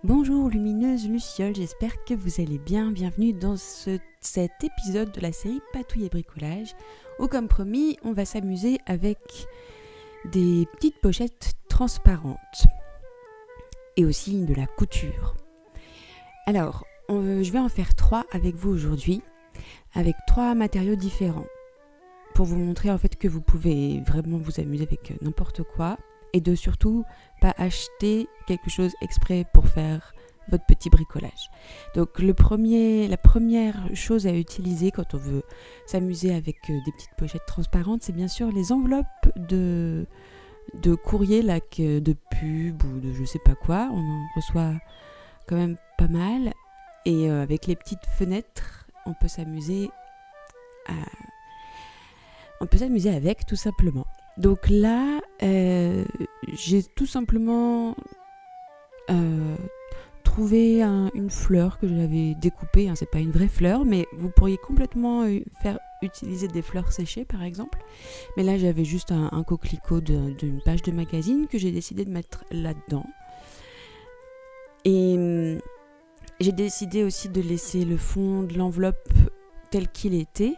Bonjour lumineuse Luciole, j'espère que vous allez bien. Bienvenue dans cet épisode de la série Patouille et bricolage où, comme promis, on va s'amuser avec des petites pochettes transparentes et aussi de la couture. Alors, je vais en faire 3 avec vous aujourd'hui, avec 3 matériaux différents pour vous montrer en fait que vous pouvez vraiment vous amuser avec n'importe quoi. Et de surtout pas acheter quelque chose exprès pour faire votre petit bricolage. Donc la première chose à utiliser quand on veut s'amuser avec des petites pochettes transparentes, c'est bien sûr les enveloppes de courrier, là, de pub ou de je sais pas quoi. On en reçoit quand même pas mal. Et avec les petites fenêtres, on peut s'amuser avec tout simplement. Donc là, j'ai tout simplement trouvé une fleur que j'avais découpée. C'est pas une vraie fleur, mais vous pourriez complètement faire utiliser des fleurs séchées par exemple. Mais là, j'avais juste un coquelicot d'une page de magazine que j'ai décidé de mettre là-dedans. Et j'ai décidé aussi de laisser le fond de l'enveloppe tel qu'il était.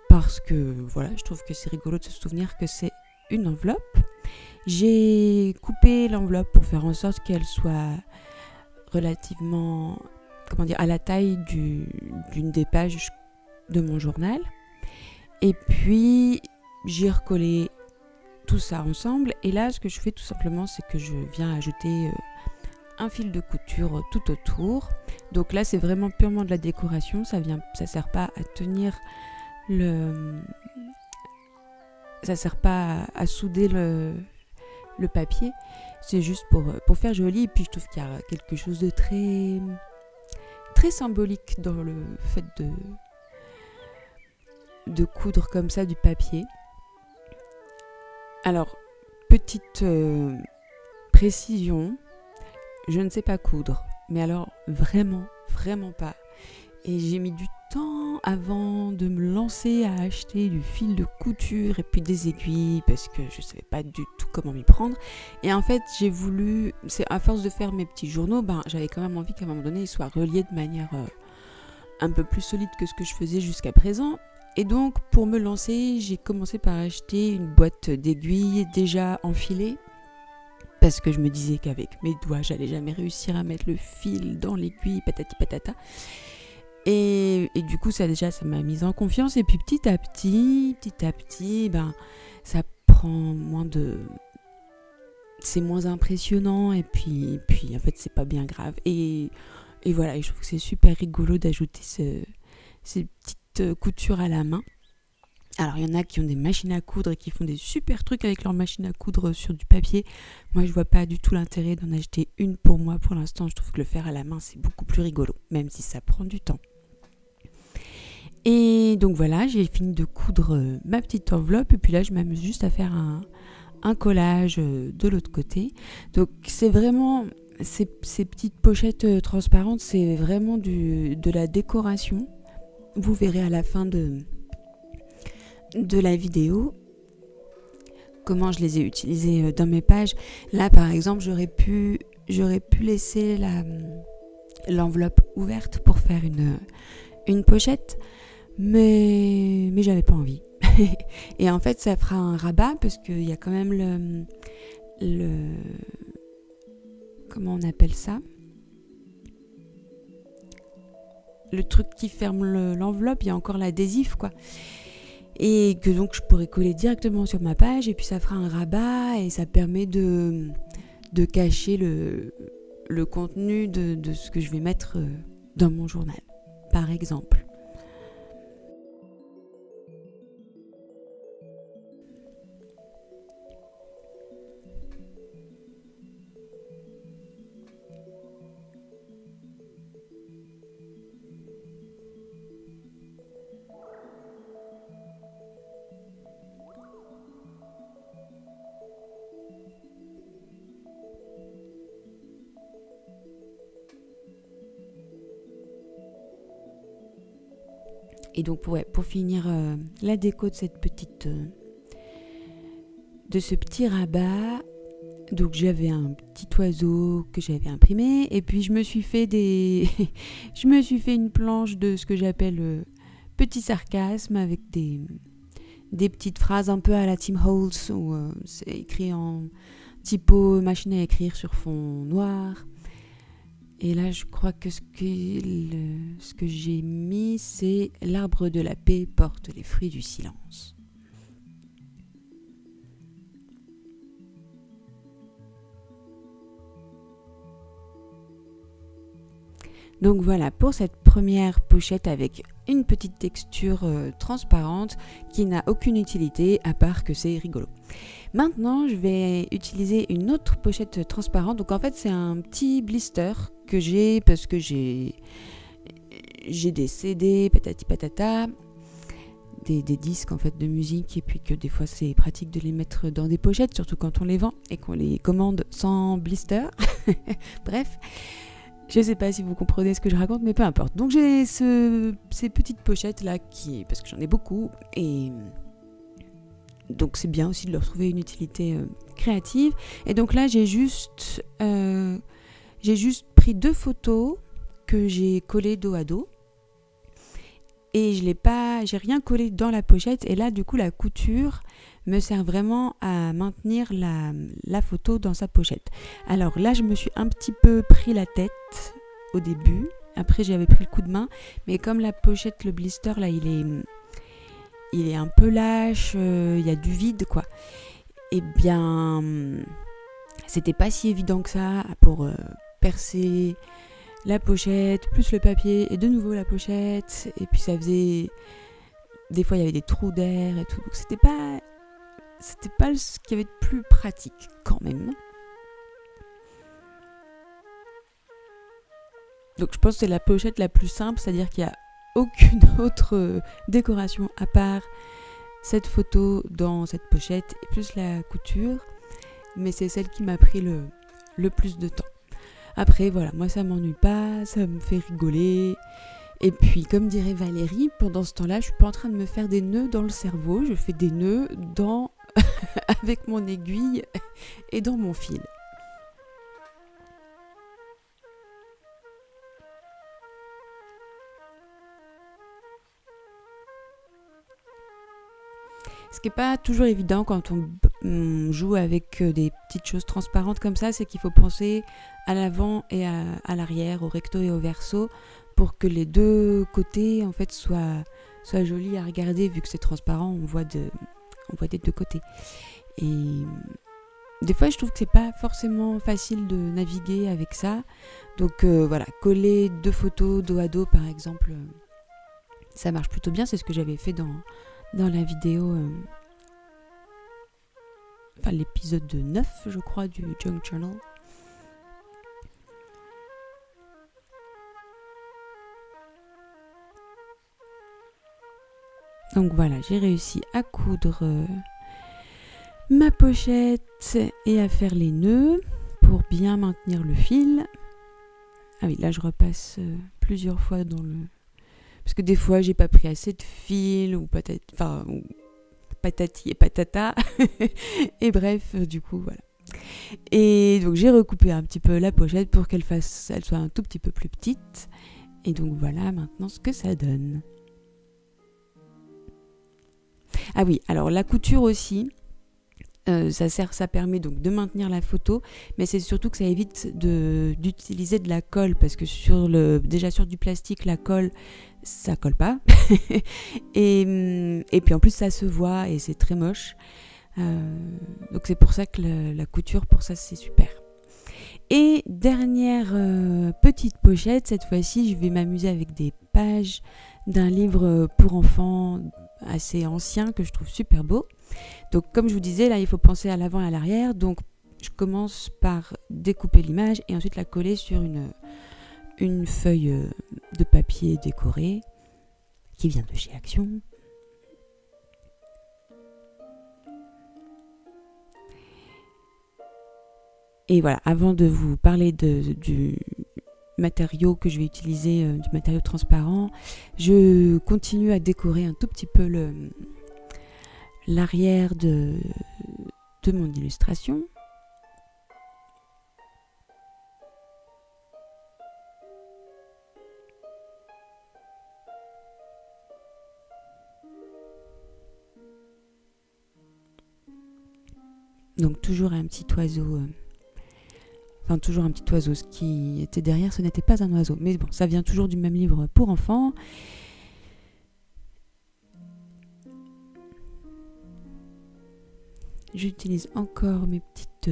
Parce que voilà, je trouve que c'est rigolo de se souvenir que c'est une enveloppe. J'ai coupé l'enveloppe pour faire en sorte qu'elle soit relativement, à la taille d'une des pages de mon journal. Et puis j'ai recollé tout ça ensemble. Et là, ce que je fais tout simplement, c'est que je viens ajouter un fil de couture tout autour. Donc là, c'est vraiment purement de la décoration. Ça sert pas à tenir ça sert pas à souder le papier, c'est juste pour faire joli. Et puis je trouve qu'il y a quelque chose de très très symbolique dans le fait de coudre comme ça du papier. Alors, petite précision, je ne sais pas coudre, mais alors vraiment pas. Et j'ai mis du temps avant de me lancer à acheter du fil de couture et puis des aiguilles parce que je ne savais pas du tout comment m'y prendre. Et en fait, c'est à force de faire mes petits journaux, j'avais quand même envie qu'à un moment donné, ils soient reliés de manière un peu plus solide que ce que je faisais jusqu'à présent. Et donc, pour me lancer, j'ai commencé par acheter une boîte d'aiguilles déjà enfilée. Parce que je me disais qu'avec mes doigts, j'allais jamais réussir à mettre le fil dans l'aiguille, patati patata. Et du coup, ça m'a mise en confiance. Et puis petit à petit, ça prend c'est moins impressionnant. Et puis en fait, c'est pas bien grave. Et voilà, je trouve que c'est super rigolo d'ajouter ces petites coutures à la main. Alors, il y en a qui ont des machines à coudre et qui font des super trucs avec leur machine à coudre sur du papier. Moi, je vois pas du tout l'intérêt d'en acheter une pour moi. Pour l'instant, je trouve que le faire à la main, c'est beaucoup plus rigolo, même si ça prend du temps. Et donc voilà, j'ai fini de coudre ma petite enveloppe. Et puis là, je m'amuse juste à faire un collage de l'autre côté. Donc, c'est vraiment... Ces petites pochettes transparentes, c'est vraiment de la décoration. Vous verrez à la fin de la vidéo comment je les ai utilisées dans mes pages. Là par exemple, j'aurais pu laisser l'enveloppe ouverte pour faire une pochette, mais j'avais pas envie. Et en fait, ça fera un rabat parce qu'il y a quand même le comment on appelle ça, le truc qui ferme l'enveloppe. Il y a encore l'adhésif quoi. Et que donc je pourrais coller directement sur ma page et puis ça fera un rabat et ça permet de cacher le contenu de ce que je vais mettre dans mon journal, par exemple. Et donc pour finir la déco de ce petit rabat, Donc j'avais un petit oiseau que j'avais imprimé et puis je me suis fait je me suis fait une planche de ce que j'appelle petit sarcasme avec des petites phrases un peu à la Tim Holtz où c'est écrit en typo machine à écrire sur fond noir. Et là, je crois que ce que j'ai mis, c'est « L'arbre de la paix porte les fruits du silence ». Donc voilà pour cette première pochette avec une petite texture transparente qui n'a aucune utilité à part que c'est rigolo. Maintenant, je vais utiliser une autre pochette transparente. Donc en fait, c'est un petit blister que j'ai parce que j'ai des CD, patati patata, des disques en fait de musique et puis que des fois c'est pratique de les mettre dans des pochettes, surtout quand on les vend et qu'on les commande sans blister. Bref. Je ne sais pas si vous comprenez ce que je raconte, mais peu importe. Donc j'ai ces petites pochettes là, parce que j'en ai beaucoup, et donc c'est bien aussi de leur trouver une utilité créative. Et donc là j'ai juste pris 2 photos que j'ai collées dos à dos, et j'ai rien collé dans la pochette. Et là du coup la couture me sert vraiment à maintenir la photo dans sa pochette. Alors là, je me suis un petit peu pris la tête au début. Après, j'avais pris le coup de main. Mais comme la pochette, le blister, là, il est un peu lâche. Il y a du vide, quoi. Eh bien, c'était pas si évident que ça pour percer la pochette, plus le papier, et de nouveau la pochette. Et puis, ça faisait... Des fois, il y avait des trous d'air et tout. Donc, c'était pas ce qu'il y avait de plus pratique quand même. Donc je pense que c'est la pochette la plus simple, c'est-à-dire qu'il n'y a aucune autre décoration à part cette photo dans cette pochette et plus la couture. Mais c'est celle qui m'a pris le plus de temps. Après voilà, moi ça m'ennuie pas, ça me fait rigoler. Et puis, comme dirait Valérie, pendant ce temps-là, je suis pas en train de me faire des nœuds dans le cerveau, je fais des nœuds avec mon aiguille et dans mon fil. Ce qui n'est pas toujours évident quand on joue avec des petites choses transparentes comme ça, c'est qu'il faut penser à l'avant et à l'arrière, au recto et au verso, pour que les deux côtés en fait soient jolis à regarder. Vu que c'est transparent, on voit des deux côtés. Et des fois, je trouve que c'est pas forcément facile de naviguer avec ça. Donc voilà, coller 2 photos dos à dos, par exemple, ça marche plutôt bien. C'est ce que j'avais fait dans la vidéo, l'épisode 9, je crois, du Junk Journal. Donc voilà, j'ai réussi à coudre ma pochette et à faire les nœuds pour bien maintenir le fil. Ah oui, là je repasse plusieurs fois dans le... Parce que des fois j'ai pas pris assez de fil ou patati et patata. Et bref, du coup voilà. Et donc j'ai recoupé un petit peu la pochette pour qu'elle soit un tout petit peu plus petite. Et donc voilà maintenant ce que ça donne. Ah oui, alors la couture aussi, ça permet donc de maintenir la photo, mais c'est surtout que ça évite d'utiliser de la colle, parce que déjà sur du plastique, la colle, ça colle pas. et puis en plus ça se voit et c'est très moche. Donc c'est pour ça que la couture, pour ça c'est super. Et dernière petite pochette, cette fois-ci je vais m'amuser avec des pages d'un livre pour enfants assez ancien que je trouve super beau. Donc comme je vous disais, là il faut penser à l'avant et à l'arrière. Donc je commence par découper l'image et ensuite la coller sur une feuille de papier décoré qui vient de chez Action. Et voilà, avant de vous parler du matériau que je vais utiliser, du matériau transparent, je continue à décorer un tout petit peu l'arrière de mon illustration. Donc toujours un petit oiseau. Enfin, toujours un petit oiseau. Ce qui était derrière, ce n'était pas un oiseau. Mais bon, ça vient toujours du même livre pour enfants. J'utilise encore mes petites...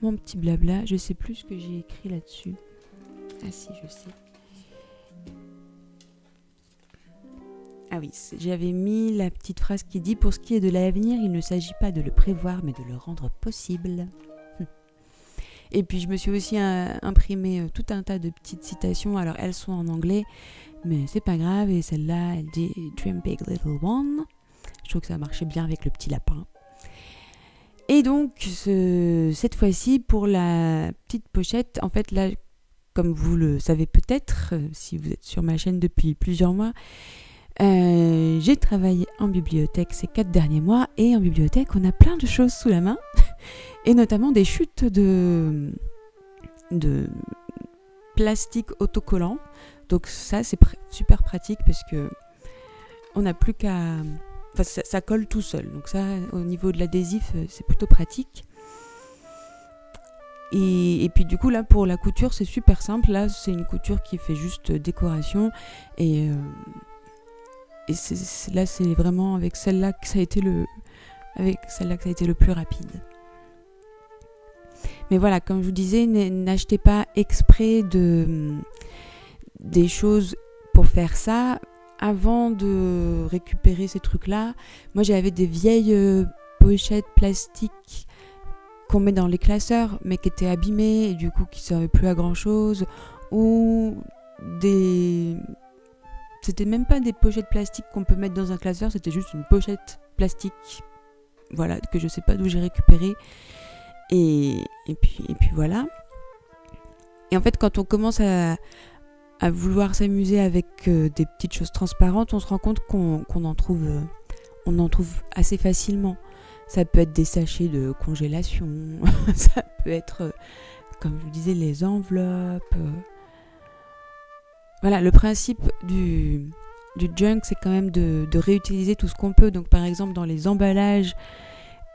mon petit blabla. Je sais plus ce que j'ai écrit là-dessus. Ah si, je sais. Ah oui, j'avais mis la petite phrase qui dit « Pour ce qui est de l'avenir, il ne s'agit pas de le prévoir, mais de le rendre possible. » Et puis, je me suis aussi imprimé tout un tas de petites citations. Alors, elles sont en anglais, mais c'est pas grave. Et celle-là, elle dit « Dream big, little one ». Je trouve que ça marchait bien avec le petit lapin. Et donc, cette fois-ci, pour la petite pochette, en fait, là, comme vous le savez peut-être, si vous êtes sur ma chaîne depuis plusieurs mois, j'ai travaillé en bibliothèque ces 4 derniers mois. Et en bibliothèque, on a plein de choses sous la main. Et notamment des chutes de plastique autocollant. Donc ça, c'est super pratique parce que on n'a plus qu'à... Enfin, ça colle tout seul. Donc ça, au niveau de l'adhésif, c'est plutôt pratique. Et puis du coup, là, pour la couture, c'est super simple. Là, c'est une couture qui fait juste décoration. Et là, c'est vraiment avec celle-là que ça a été le plus rapide. Mais voilà, comme je vous disais, n'achetez pas exprès des choses pour faire ça. Avant de récupérer ces trucs-là, moi j'avais des vieilles pochettes plastiques qu'on met dans les classeurs, mais qui étaient abîmées et du coup qui ne servaient plus à grand-chose. Ou c'était même pas des pochettes plastiques qu'on peut mettre dans un classeur, c'était juste une pochette plastique, voilà, que je sais pas d'où j'ai récupéré. Et puis voilà. Et en fait, quand on commence à vouloir s'amuser avec des petites choses transparentes, on se rend compte qu'on en trouve assez facilement. Ça peut être des sachets de congélation, ça peut être, comme je vous disais, les enveloppes. Voilà, le principe du junk, c'est quand même de réutiliser tout ce qu'on peut. Donc par exemple, dans les emballages,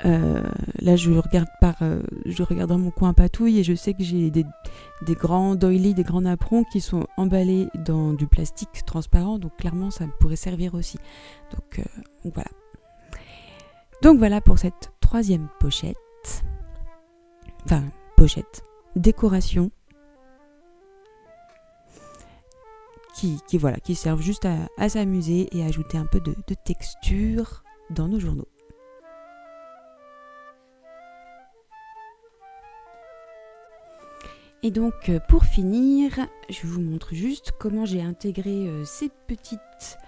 là je regarde dans mon coin patouille et je sais que j'ai des grands doilies, des grands napperons qui sont emballés dans du plastique transparent, donc clairement ça pourrait servir aussi. Donc voilà. Donc voilà pour cette 3e pochette. Enfin, pochette. Décoration. Qui servent juste à s'amuser et à ajouter un peu de texture dans nos journaux. Et donc, pour finir, je vous montre juste comment j'ai intégré ces petites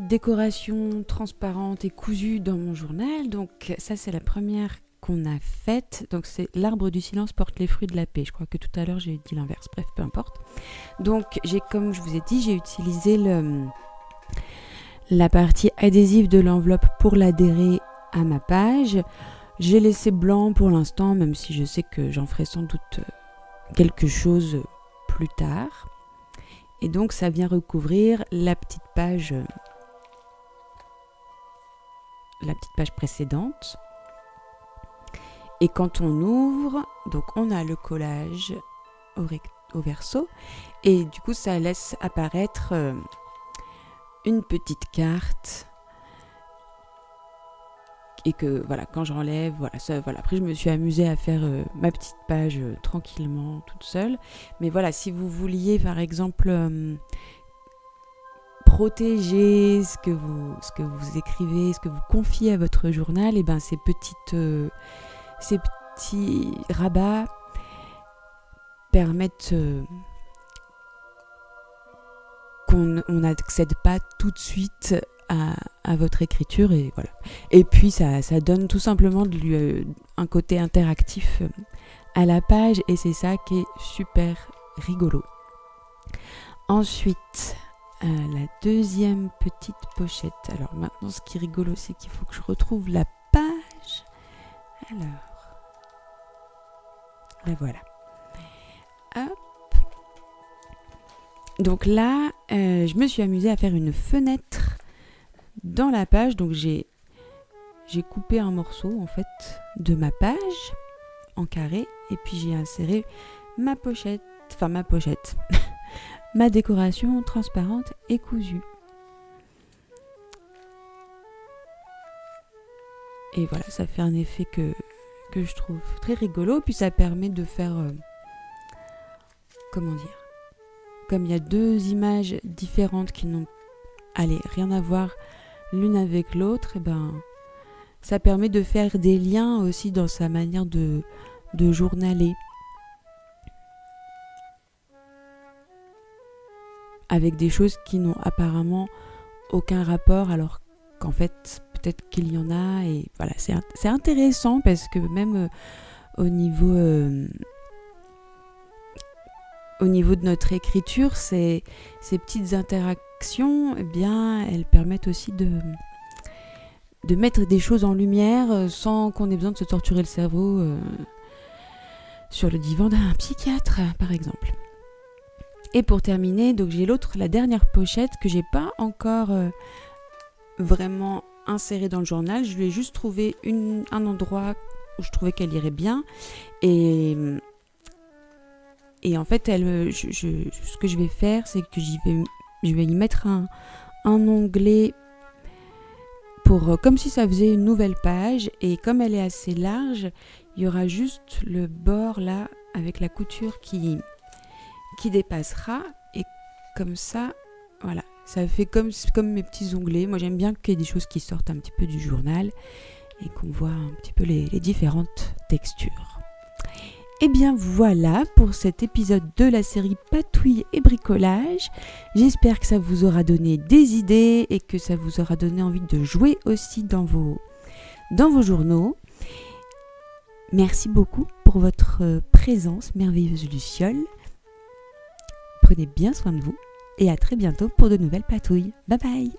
décorations transparentes et cousues dans mon journal. Donc, ça, c'est la première qu'on a faite. Donc, c'est l'arbre du silence porte les fruits de la paix. Je crois que tout à l'heure, j'ai dit l'inverse. Bref, peu importe. Donc, comme je vous ai dit, j'ai utilisé la partie adhésive de l'enveloppe pour l'adhérer à ma page. J'ai laissé blanc pour l'instant, même si je sais que j'en ferai sans doute quelque chose plus tard. Et donc, ça vient recouvrir la petite page précédente. Et quand on ouvre, donc on a le collage au verso. Et du coup, ça laisse apparaître une petite carte. Et que voilà, quand j'enlève, voilà. Après, je me suis amusée à faire ma petite page tranquillement, toute seule. Mais voilà, si vous vouliez, par exemple, protéger ce que vous écrivez, ce que vous confiez à votre journal, et ben ces petits rabats permettent qu'on n'accède pas tout de suite à votre écriture, et voilà. Et puis ça donne tout simplement un côté interactif à la page, et c'est ça qui est super rigolo. Ensuite, la deuxième petite pochette. Alors maintenant, ce qui est rigolo, c'est qu'il faut que je retrouve la page. Alors, la voilà. Hop. Donc là, je me suis amusée à faire une fenêtre dans la page. Donc j'ai j'ai coupé un morceau en fait de ma page en carré et puis j'ai inséré ma pochette, ma décoration transparente et cousue. Et voilà, ça fait un effet que je trouve très rigolo. Puis ça permet de faire... comment dire ? Comme il y a deux images différentes qui n'ont rien à voir l'une avec l'autre, et ça permet de faire des liens aussi dans sa manière de journaler. Avec des choses qui n'ont apparemment aucun rapport, alors qu'en fait, peut-être qu'il y en a. Et voilà, c'est intéressant parce que même au niveau de notre écriture, ces petites interactions, eh bien, elles permettent aussi de mettre des choses en lumière sans qu'on ait besoin de se torturer le cerveau sur le divan d'un psychiatre, par exemple. Et pour terminer, donc j'ai la dernière pochette que j'ai pas encore vraiment insérée dans le journal. Je lui ai juste trouvé un endroit où je trouvais qu'elle irait bien. Et en fait, ce que je vais faire, c'est que je vais y mettre un onglet comme si ça faisait une nouvelle page. Et comme elle est assez large, il y aura juste le bord là avec la couture qui dépassera. Et comme ça, voilà, ça fait comme mes petits onglets. Moi, j'aime bien qu'il y ait des choses qui sortent un petit peu du journal et qu'on voit un petit peu les différentes textures. Et bien voilà pour cet épisode de la série Patouille et bricolage. J'espère que ça vous aura donné des idées et que ça vous aura donné envie de jouer aussi dans vos journaux. Merci beaucoup pour votre présence, merveilleuse Luciole. Prenez bien soin de vous et à très bientôt pour de nouvelles patouilles. Bye bye!